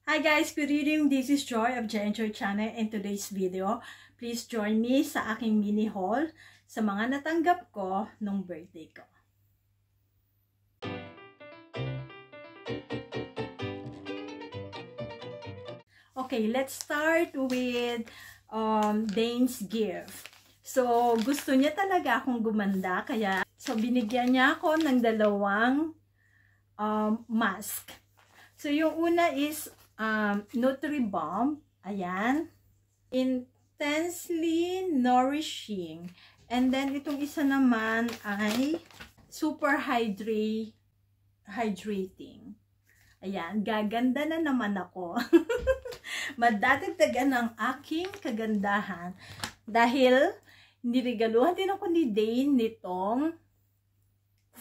Hi guys, good evening. This is Joy of Joy and Joy Channel. In today's video, please join me sa aking mini haul sa mga natanggap ko nung birthday ko. Okay, let's start with Dane's gift. So, gusto niya talaga akong gumanda, kaya binigyan niya ako ng dalawang mask. So, yung una is Nutribomb. Ayan. Intensely nourishing. And then, itong isa naman ay super hydrating. Ayan. Gaganda na naman ako. Madadagdagan ng aking kagandahan. Dahil, niregaluhan din ako ni Dane nitong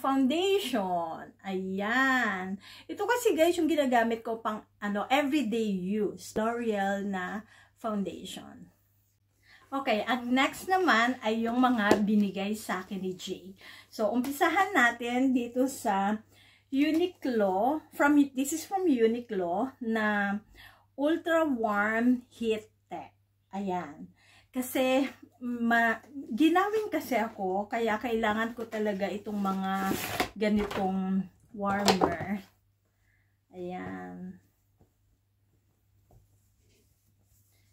foundation. Ayan. Ito kasi guys yung ginagamit ko pang everyday use. L'Oreal na foundation. Okay, ang next naman ay yung mga binigay sa akin ni Jay. So, umpisahan natin dito sa Uniqlo. This is from Uniqlo na Ultra Warm Heat Tech. Ayan. Kasi ginawin kasi ako, kaya kailangan ko talaga itong mga ganitong warmer. Ayan.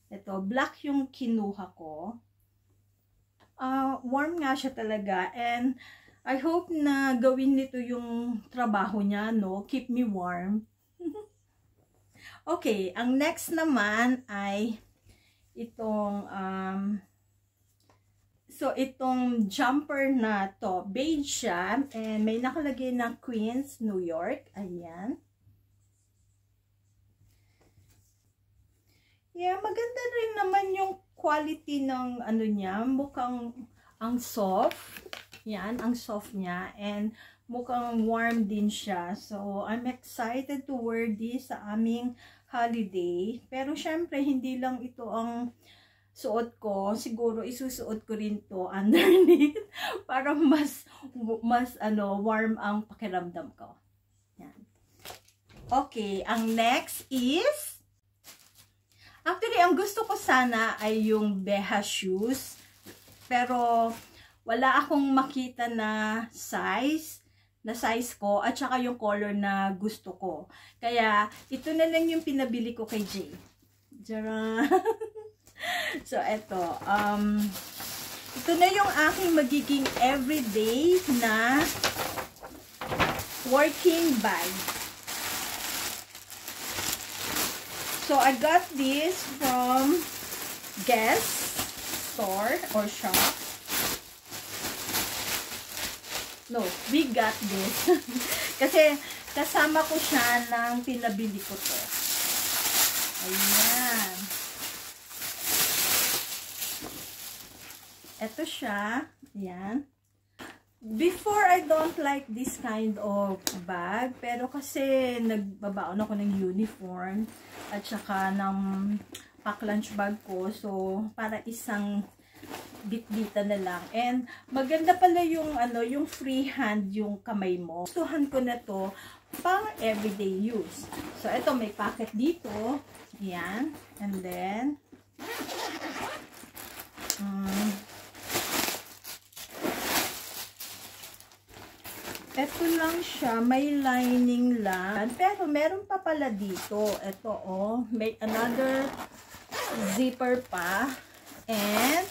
Ito, black yung kinuha ko. Warm nga siya talaga, and I hope na gawin nito yung trabaho niya, no? Keep me warm. Okay, ang next naman ay itong itong jumper na to, beige siya, and may nakalagay na Queens, New York. Ayan. Yeah, maganda rin naman yung quality ng niya, mukhang ang soft. Yan, ang soft niya, and mukhang warm din siya. So, I'm excited to wear this sa aming holiday. Pero syempre, hindi lang ito ang suot ko. Siguro isusuot ko rin to underneath para mas warm ang pakiramdam ko. Yan. Okay, ang next is actually, ang gusto ko sana ay yung Beha shoes. Pero wala akong makita na size ko at saka yung color na gusto ko. Kaya ito na lang yung pinabili ko kay Jay. Diyan. So, ito na yung aking magiging everyday na working bag. So, I got this from Guess store or shop. No, we got this. Kasi kasama ko siya ng pinabili ko to. Ayan. Ito siya. Ayan. Before, I don't like this kind of bag. Pero kasi nagbabaon ako ng uniform at saka ng pack lunch bag ko. So, para isang bit-bita na lang. And maganda pala yung yung free hand yung kamay mo. Gustuhan ko na to pang everyday use. So, ito may pocket dito. Ayan. And then ito lang siya, may lining lang. Pero meron pa pala dito. Ito may another zipper pa. And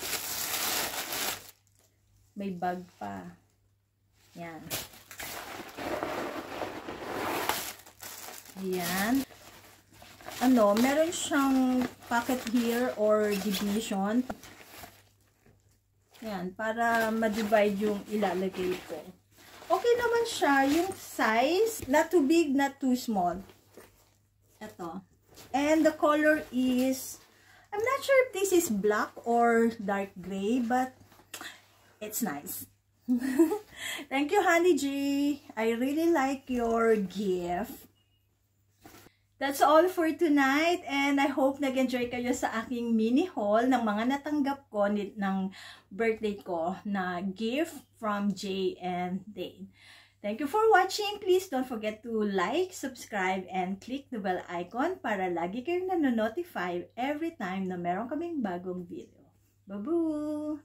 may bag pa. Yan. Yan. Meron siyang pocket here or division. Yan, para ma-divide yung ilalagay ko. Okay naman siya, yung size, not too big, not too small. Ito. And the color is, I'm not sure if this is black or dark gray, but it's nice. Thank you, Honey G. I really like your gift. That's all for tonight, and I hope nag-enjoy kayo sa aking mini haul ng mga natanggap ko ng birthday ko na gift from Jay and Dane. Thank you for watching. Please don't forget to like, subscribe, and click the bell icon para lagi kayong nanonotify every time na meron kaming bagong video. Babu!